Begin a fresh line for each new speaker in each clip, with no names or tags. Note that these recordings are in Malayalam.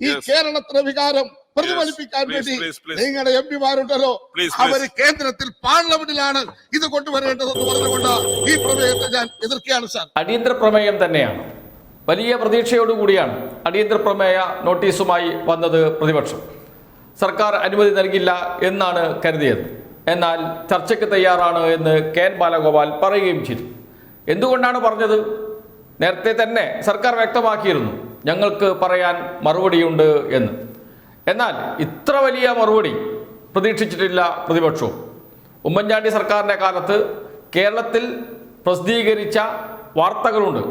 ഈ കേരളത്തിലെ വികാരം പ്രതിഫലിപ്പിക്കാൻ വേണ്ടി നിങ്ങളുടെ എംപിമാരുണ്ടല്ലോ, അവര് കേന്ദ്രത്തിൽ പാർലമെന്റിലാണ് ഇത് കൊണ്ടുവരേണ്ടതെന്ന് പറഞ്ഞുകൊണ്ട് ഈ പ്രമേയത്തെ ഞാൻ എതിർക്കുകയാണ് സാർ.
അടിയന്തര പ്രമേയം തന്നെയാണ്. വലിയ പ്രതീക്ഷയോടുകൂടിയാണ് അടിയന്തര പ്രമേയ നോട്ടീസുമായി വന്നത് പ്രതിപക്ഷം. സർക്കാർ അനുമതി നൽകില്ല എന്നാണ് കരുതിയത്. എന്നാൽ ചർച്ചയ്ക്ക് തയ്യാറാണ് എന്ന് കെ.എൻ. ബാലഗോപാൽ പറയുകയും ചെയ്തു. എന്തുകൊണ്ടാണ് പറഞ്ഞത്? നേരത്തെ തന്നെ സർക്കാർ വ്യക്തമാക്കിയിരുന്നു ഞങ്ങൾക്ക് പറയാൻ മറുപടിയുണ്ട് എന്ന്. എന്നാൽ ഇത്ര വലിയ മറുപടി പ്രതീക്ഷിച്ചിട്ടില്ല പ്രതിപക്ഷവും. ഉമ്മൻചാണ്ടി സർക്കാരിൻ്റെ കാലത്ത് കേരളത്തിൽ പ്രസിദ്ധീകരിച്ച വാർത്തകളുണ്ട്,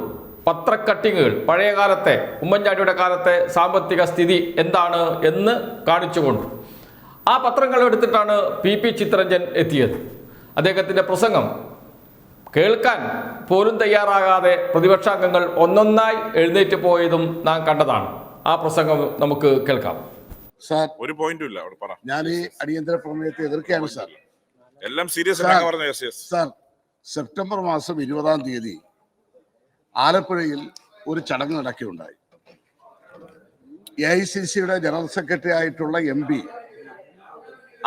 പത്രക്കട്ടിങ്ങുകൾ, പഴയ കാലത്തെ ഉമ്മൻചാണ്ടിയുടെ കാലത്തെ സാമ്പത്തിക സ്ഥിതി എന്താണ് എന്ന് കാണിച്ചുകൊണ്ട് ആ പത്രങ്ങൾ എടുത്തിട്ടാണ് പി ചിത്തരഞ്ജൻ എത്തിയത്. അദ്ദേഹത്തിൻ്റെ പ്രസംഗം കേൾക്കാൻ പോലും തയ്യാറാകാതെ പ്രതിപക്ഷാംഗങ്ങൾ ഒന്നൊന്നായി എഴുന്നേറ്റ് പോയതും നാം കണ്ടതാണ്. ആ പ്രസംഗം നമുക്ക് കേൾക്കാം.
സാർ,
ഒരു പോയിന്റും ഇല്ല അവിടെ പറ.
ഞാൻ ഈ അടിയന്തര പ്രമേയത്തെ എതിർക്കുകയാണ് സാർ.
എല്ലാം സീരിയസ്
സാർ, സെപ്റ്റംബർ മാസം 20-ാം തീയതി ആലപ്പുഴയിൽ ഒരു ചടങ്ങ് നടക്കുകയുണ്ടായി. AICCയുടെ ജനറൽ സെക്രട്ടറി ആയിട്ടുള്ള MP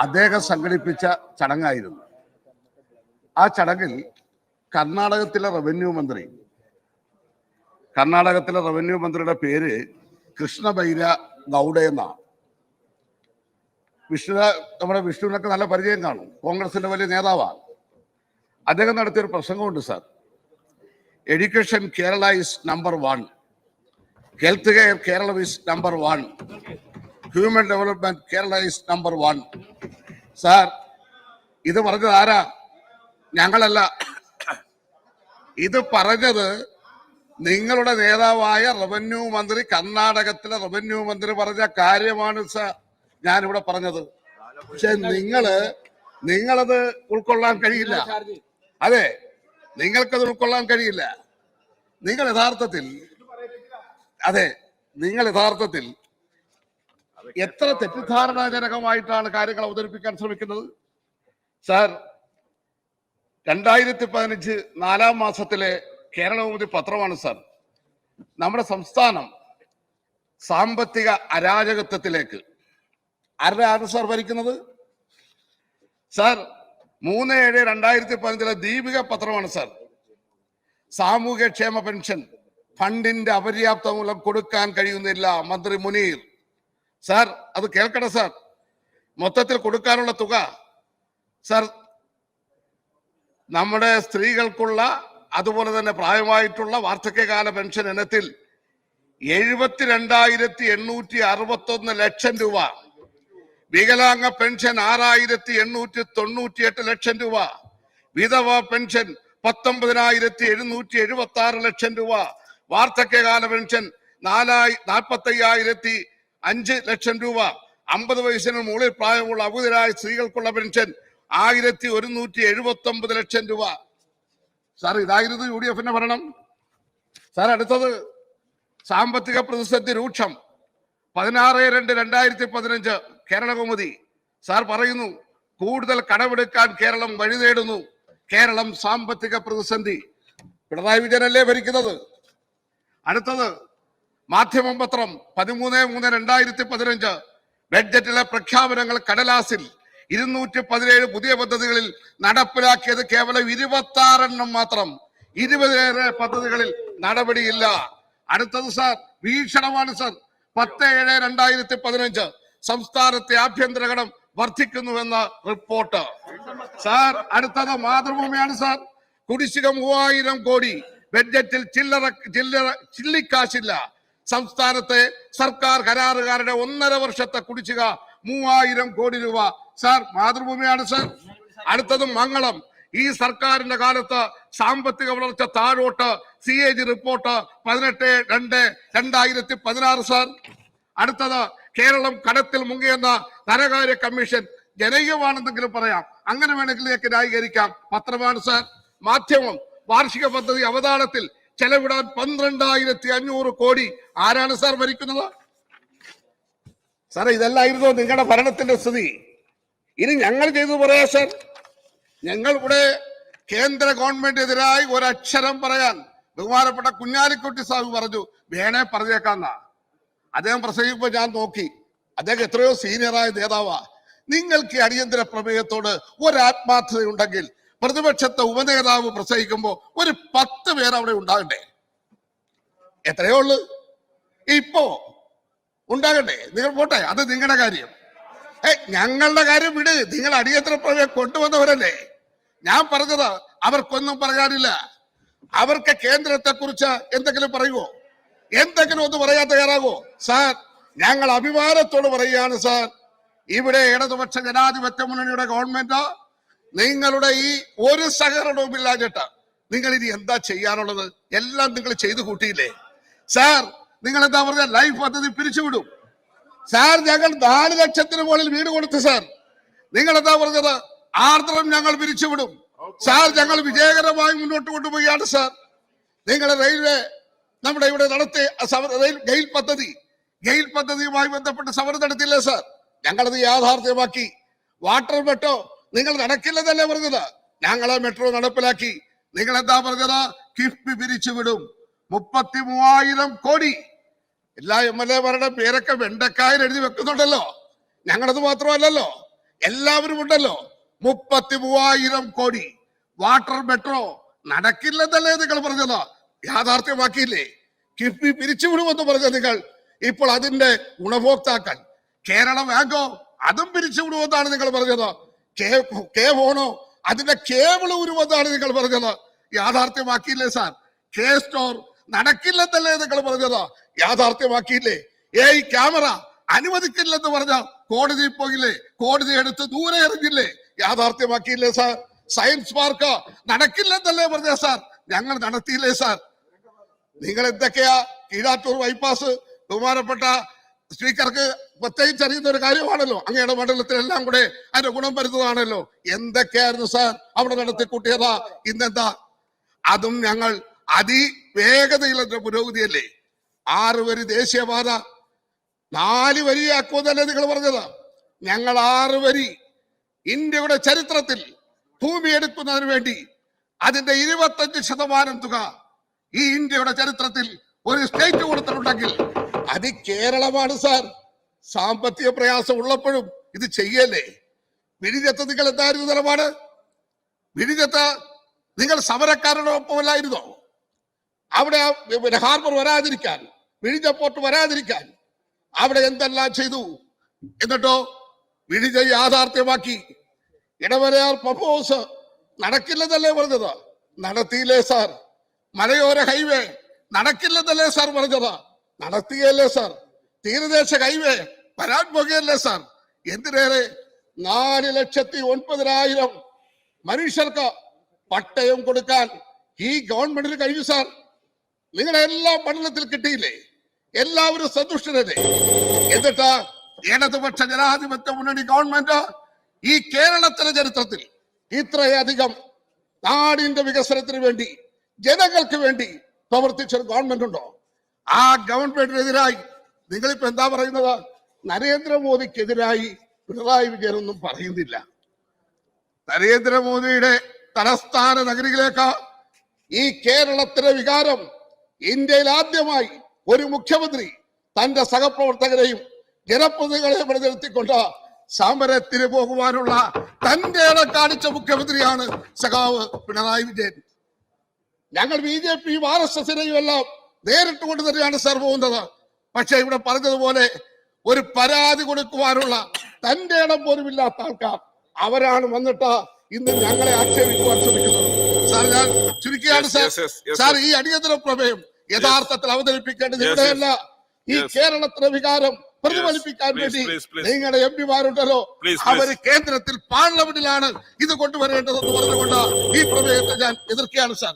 അദ്ദേഹം സംഘടിപ്പിച്ച ചടങ്ങായിരുന്നു. ആ ചടങ്ങിൽ കർണാടകത്തിലെ റവന്യൂ മന്ത്രിയുടെ പേര് കൃഷ്ണബൈര ഗൗഡ എന്നാണ്. നമ്മുടെ വിഷ്ണുവിനൊക്കെ നല്ല പരിചയം കാണും, കോൺഗ്രസിന്റെ വലിയ നേതാവാണ്. അദ്ദേഹം നടത്തിയൊരു പ്രസംഗമുണ്ട് sir. Education Kerala is number 1, health care Kerala is number 1, human development Kerala is number 1. Sir, ഇത് പറഞ്ഞത് ആരാ? ഞങ്ങളല്ല. ഇത് പറഞ്ഞത് നിങ്ങളുടെ നേതാവായ റവന്യൂ മന്ത്രി, കർണാടകത്തിലെ റവന്യൂ മന്ത്രി പറഞ്ഞ കാര്യമാണ് സാർ ഞാനിവിടെ പറഞ്ഞത്. പക്ഷെ നിങ്ങളത് ഉൾക്കൊള്ളാൻ കഴിയില്ല. അതെ, നിങ്ങൾക്കത് ഉൾക്കൊള്ളാൻ കഴിയില്ല. നിങ്ങൾ യഥാർത്ഥത്തിൽ എത്ര തെറ്റിദ്ധാരണാജനകമായിട്ടാണ് കാര്യങ്ങൾ അവതരിപ്പിക്കാൻ ശ്രമിക്കുന്നത്. സാർ, 2015 4-ാം മാസത്തിലെ കേരളകൗമുദി പത്രമാണ് സാർ. നമ്മുടെ സംസ്ഥാനം സാമ്പത്തിക അരാജകത്വത്തിലേക്ക് ആരാണ് സാർ ഭരിക്കുന്നത്? സാർ, 3/7/2015 ദീപിക പത്രമാണ് സാർ. സാമൂഹ്യക്ഷേമ പെൻഷൻ ഫണ്ടിന്റെ അപര്യാപ്ത മൂലം കൊടുക്കാൻ കഴിയുന്നില്ല മന്ത്രി മുനീർ. സാർ, അത് കേൾക്കട്ടെ സാർ. മൊത്തത്തിൽ കൊടുക്കാനുള്ള തുക സാർ, നമ്മുടെ സ്ത്രീകൾക്കുള്ള അതുപോലെ തന്നെ പ്രായമായിട്ടുള്ള വാർദ്ധക്യകാല പെൻഷൻ ഇനത്തിൽ 72,861 ലക്ഷം രൂപ, വികലാംഗ പെൻഷൻ 6,898 ലക്ഷം രൂപ, വിധവ പെൻഷൻ 19,776 ലക്ഷം രൂപ, വാർദ്ധക്യകാല പെൻഷൻ 45,005 ലക്ഷം രൂപ, 50 വയസ്സിന് മുകളിൽ പ്രായമുള്ള അബുദരായ സ്ത്രീകൾക്കുള്ള പെൻഷൻ 1,179 ലക്ഷം രൂപ. സാർ, ഇതായിരുന്നു UDFന്റെ ഭരണം. സാർ, അടുത്തത് സാമ്പത്തിക പ്രതിസന്ധി രൂക്ഷം. 16/2/2015 കേരളകൗമുദി സാർ പറയുന്നു, കൂടുതൽ കടമെടുക്കാൻ കേരളം വഴി തേടുന്നു, കേരളം സാമ്പത്തിക പ്രതിസന്ധി. പിണറായി വിജയനല്ലേ ഭരിക്കുന്നത്. അടുത്തത് മാധ്യമം പത്രം 13/3/2015 ബഡ്ജറ്റിലെ പ്രഖ്യാപനങ്ങൾ കടലാസിൽ 217 പുതിയ പദ്ധതികളിൽ നടപ്പിലാക്കിയത് കേവലം 26 എണ്ണം മാത്രം. 20 പദ്ധതികളിൽ നടപടിയില്ല. അടുത്തത് സാർ ഭീഷണമാണ് സാർ. 10/7/2015 സംസ്ഥാനത്തെ ആഭ്യന്തര കടം വർദ്ധിക്കുന്നുവെന്ന റിപ്പോർട്ട്. സാർ, അടുത്തത് മാതൃഭൂമിയാണ് സാർ. കുടിശ്ശിക 3000 കോടി, ബഡ്ജറ്റിൽ ചില്ലിക്കാശില്ല. സംസ്ഥാനത്തെ സർക്കാർ കരാറുകാരുടെ 1.5 വർഷത്തെ കുടിശ്ശിക 3000 കോടി രൂപ. സാർ, മാതൃഭൂമിയാണ് സാർ. അടുത്തത് മംഗളം. ഈ സർക്കാരിന്റെ കാലത്ത് സാമ്പത്തിക വളർച്ച താഴോട്ട്. CAG report 18/2/2016 sir. അടുത്തത് കേരളം കടത്തിൽ മുങ്ങിയെന്ന ധനകാര്യ കമ്മീഷൻ. ജനകീയമാണെന്നെങ്കിലും പറയാം, അങ്ങനെ വേണമെങ്കിൽ ന്യായീകരിക്കാം. പത്രമാണ് സാർ. മാധ്യമം വാർഷിക പദ്ധതി അവതാളത്തിൽ ചെലവിടാൻ 12,500 കോടി. ആരാണ് സാർ ഭരിക്കുന്നത്? സാറേ, ഇതല്ലായിരുന്നോ നിങ്ങളുടെ ഭരണത്തിന്റെ സ്ഥിതി? ഇനി ഞങ്ങൾ ചെയ്തു പറയാ സാർ. ഞങ്ങൾ ഇവിടെ കേന്ദ്ര ഗവൺമെന്റിനെതിരായി ഒരക്ഷരം പറയാൻ ബഹുമാനപ്പെട്ട കുഞ്ഞാലിക്കുട്ടി സാഹിബ് പറഞ്ഞു, വേണേ പറഞ്ഞേക്കാന്ന. അദ്ദേഹം പ്രസംഗിക്കുമ്പോൾ ഞാൻ നോക്കി, അദ്ദേഹം എത്രയോ സീനിയറായ നേതാവാ. നിങ്ങൾക്ക് ഈ അടിയന്തര പ്രമേയത്തോട് ഒരാത്മാർത്ഥതയുണ്ടെങ്കിൽ പ്രതിപക്ഷത്തെ ഉപനേതാവ് പ്രസംഗിക്കുമ്പോൾ ഒരു 10 പേർ അവിടെ ഉണ്ടാകണ്ടേ? എത്രയേ ഉള്ളു ഇപ്പോ ഉണ്ടാകണ്ടേ? നിങ്ങൾ പോട്ടെ, അത് നിങ്ങളുടെ കാര്യം. ഞങ്ങളുടെ കാര്യം വിട്. നിങ്ങൾ അടിയന്തര പ്രമേയം കൊണ്ടുവന്നവരല്ലേ. ഞാൻ പറഞ്ഞത് അവർക്കൊന്നും പറയാനില്ല. അവർക്ക് കേന്ദ്രത്തെ കുറിച്ച് എന്തെങ്കിലും പറയുമോ? എന്തെങ്കിലും ഒന്ന് പറയാൻ തയ്യാറാകോ? സാർ, ഞങ്ങൾ അഭിമാനത്തോട് പറയുകയാണ് സാർ, ഇവിടെ ഇടതുപക്ഷ ജനാധിപത്യ മുന്നണിയുടെ ഗവൺമെന്റ് നിങ്ങളുടെ ഈ ഒരു സഹകരണവും ഇല്ലാഞ്ഞിട്ട് നിങ്ങൾ ഇനി എന്താ ചെയ്യാനുള്ളത്? എല്ലാം നിങ്ങൾ ചെയ്തു കൂട്ടിയില്ലേ സാർ? നിങ്ങൾ എന്താ പറഞ്ഞ ലൈഫ് പദ്ധതി പിരിച്ചുവിടും സാർ. ഞങ്ങൾ 4 ലക്ഷത്തിന് മുകളിൽ വീട് കൊടുത്തു സാർ. നിങ്ങൾ എന്താ പറഞ്ഞത്? ആർദ്രം ഞങ്ങൾ പിരിച്ചുവിടും സാർ. ഞങ്ങൾ വിജയകരമായി മുന്നോട്ട് കൊണ്ടുപോവുകയാണ് സാർ. നിങ്ങൾ റെയിൽവേ നമ്മുടെ ഇവിടെ നടത്തിയ ഗെയിൽ പദ്ധതിയുമായി ബന്ധപ്പെട്ട് സമരം നടത്തിയില്ലേ സാർ? ഞങ്ങളത് യാഥാർത്ഥ്യമാക്കി. വാട്ടർ മെട്രോ നിങ്ങൾ നടക്കില്ലെന്നല്ലേ പറഞ്ഞത്? ഞങ്ങളെ മെട്രോ നടപ്പിലാക്കി. നിങ്ങൾ എന്താ പറഞ്ഞത്? കിഫ്ബി പിരിച്ചുവിടും 33,000 കോടി. എല്ലാ MLA-മാരുടെ പേരൊക്കെ വെണ്ടക്കായിൽ എഴുതി വെക്കുന്നുണ്ടല്ലോ. ഞങ്ങളത് മാത്രമല്ലല്ലോ, എല്ലാവരും ഉണ്ടല്ലോ. 33,000 കോടി വാട്ടർ മെട്രോ നടക്കില്ലെന്നല്ലേ നിങ്ങൾ പറഞ്ഞത്? യാഥാർത്ഥ്യമാക്കിയില്ലേ? കിഫ്ബി പിരിച്ചുവിടുമെന്ന് പറഞ്ഞ നിങ്ങൾ ഇപ്പോൾ അതിന്റെ ഗുണഭോക്താക്കൾ കേരള ബാങ്കോ അതും പിരിച്ചുവിടുമെന്നാണ് നിങ്ങൾ പറഞ്ഞത്. കെ ഫോണോ അതിന്റെ കേബിൾ ഉരുമെന്നാണ് നിങ്ങൾ പറഞ്ഞത്. യാഥാർത്ഥ്യമാക്കിയില്ലേ സാർ? കെ സ്റ്റോർ നടക്കില്ലെന്നല്ലേ നിങ്ങൾ പറഞ്ഞത്? യാഥാർത്ഥ്യമാക്കിയില്ലേ? ക്യാമറ അനുവദിക്കില്ലെന്ന് പറഞ്ഞ കോടതിയിൽ പോയില്ലേ? കോടതി എടുത്ത് ദൂരെ എറിഞ്ഞില്ലേ? യാഥാർത്ഥ്യമാക്കിയില്ലേ സാർ? സയൻസ് പാർക്ക് നടക്കില്ലെന്നല്ലേ പറഞ്ഞ സാർ? ഞങ്ങൾ നടത്തിയില്ലേ സാർ? നിങ്ങൾ എന്തൊക്കെയാ? കീഴാറ്റൂർ ബൈപ്പാസ് ബഹുമാനപ്പെട്ട സ്പീക്കർക്ക് പ്രത്യേകിച്ച് അറിയുന്ന ഒരു കാര്യമാണല്ലോ. അങ്ങയുടെ മണ്ഡലത്തിലെല്ലാം കൂടെ അതിന്റെ ഗുണം വരുന്നതാണല്ലോ. എന്തൊക്കെയായിരുന്നു സാർ അവിടെ നടത്തിക്കൂട്ടിയതാ? ഇന്നെന്താ? അതും ഞങ്ങൾ അതിവേഗതയിലുള്ള പുരോഗതിയല്ലേ. 6 വരി ദേശീയപാത 4 വരിയാക്കുമെന്നല്ലേ നിങ്ങൾ പറഞ്ഞത്? ഞങ്ങൾ 6 വരി ഇന്ത്യയുടെ ചരിത്രത്തിൽ ഭൂമി എടുക്കുന്നതിന് വേണ്ടി അതിന്റെ 25% തുക ഈ ഇന്ത്യയുടെ ചരിത്രത്തിൽ ഒരു സ്റ്റേറ്റ് കൊടുത്തിട്ടുണ്ടെങ്കിൽ അത് കേരളമാണ് സാർ. സാമ്പത്തിക പ്രയാസം ഉള്ളപ്പോഴും ഇത് ചെയ്യല്ലേ? വിഴിഞ്ഞത്ത് നിങ്ങൾ എന്തായിരുന്നു നിലപാട്? വിഴിഞ്ഞത്ത് നിങ്ങൾ സമരക്കാരുടെ ഒപ്പമല്ലായിരുന്നോ? അവിടെ ഹാർബർ വരാതിരിക്കാൻ, വിഴിഞ്ഞ പോർട്ട് വരാതിരിക്കാൻ അവിടെ എന്തെല്ലാം ചെയ്തു? എന്നിട്ടോ വിഴിഞ്ഞ യാഥാർത്ഥ്യമാക്കി. ഇടവരയാർ പ്രപ്പോസ് നടക്കില്ലെന്നല്ലേ പറഞ്ഞത്? നടത്തിയില്ലേ സാർ? മലയോര ഹൈവേ നടക്കില്ലെന്നല്ലേ സാർ പറഞ്ഞത്? നടത്തിയല്ലേ സാർ? തീരദേശ ഹൈവേ വരാൻ പോകുകയല്ലേ സാർ? എന്തിനേറെ 4,09,000 മനുഷ്യർക്ക് പട്ടയം കൊടുക്കാൻ ഈ ഗവൺമെന്റിന് കഴിഞ്ഞു സാർ. നിങ്ങളുടെ എല്ലാ മണ്ഡലത്തിൽ കിട്ടിയില്ലേ? എല്ലാവരും സന്തുഷ്ടരല്ലേ? എന്നിട്ട് ഇടതുപക്ഷ ജനാധിപത്യ മുന്നണി ഗവൺമെന്റ് ഈ കേരളത്തിലെ ചരിത്രത്തിൽ ഇത്രയധികം നാടിന്റെ വികസനത്തിന് വേണ്ടി ജനങ്ങൾക്ക് വേണ്ടി പ്രവർത്തിച്ച ഒരു ഗവൺമെന്റ് ഉണ്ടോ? ആ ഗവൺമെന്റിനെതിരായി നിങ്ങളിപ്പോ എന്താ പറയുന്നത്? നരേന്ദ്രമോദിക്കെതിരായി പിണറായി വിജയൻ ഒന്നും പറയുന്നില്ല. നരേന്ദ്രമോദിയുടെ തലസ്ഥാന നഗരിയിലേക്ക് ഈ കേരളത്തിലെ വികാരം ഇന്ത്യയിൽ ആദ്യമായി ഒരു മുഖ്യമന്ത്രി തന്റെ സഹപ്രവർത്തകരെയും ജനപ്രതിനിധികളെയും നിർത്തിക്കൊണ്ട് സമരത്തിന് പോകുവാനുള്ള തന്റെ ഇടം കാണിച്ച മുഖ്യമന്ത്രിയാണ് സഖാവ് പിണറായി വിജയൻ. ഞങ്ങൾ BJP RSSനെയും എല്ലാം നേരിട്ട് കൊണ്ട് തന്നെയാണ് സാർ പോകുന്നത്. പക്ഷെ ഇവിടെ പറഞ്ഞതുപോലെ ഒരു പരാതി കൊടുക്കുവാനുള്ള തന്റെ ഇടം പോലും ഇല്ലാത്ത ആൾക്കാർ അവരാണ് വന്നിട്ട് ഇന്ന് ഞങ്ങളെ ആക്ഷേപിക്കുവാൻ ശ്രമിക്കുന്നത്. സാർ, ഞാൻ ചുരുക്കിയാണ് സാർ. സാർ, ഈ അടിയന്തര പ്രമേയം യഥാർത്ഥത്തിൽ അവതരിപ്പിക്കേണ്ടത് ഇവിടെയല്ല. ഈ കേരളത്തിലെ വികാരം പ്രതിഫലിപ്പിക്കാൻ വേണ്ടി നിങ്ങളുടെ MP-മാരുണ്ടല്ലോ, അവര് കേന്ദ്രത്തിൽ പാർലമെന്റിലാണ് ഇത് കൊണ്ടുവരേണ്ടതെന്ന് പറഞ്ഞുകൊണ്ട് ഈ പ്രമേയത്തെ ഞാൻ എതിർക്കുകയാണ് സാർ.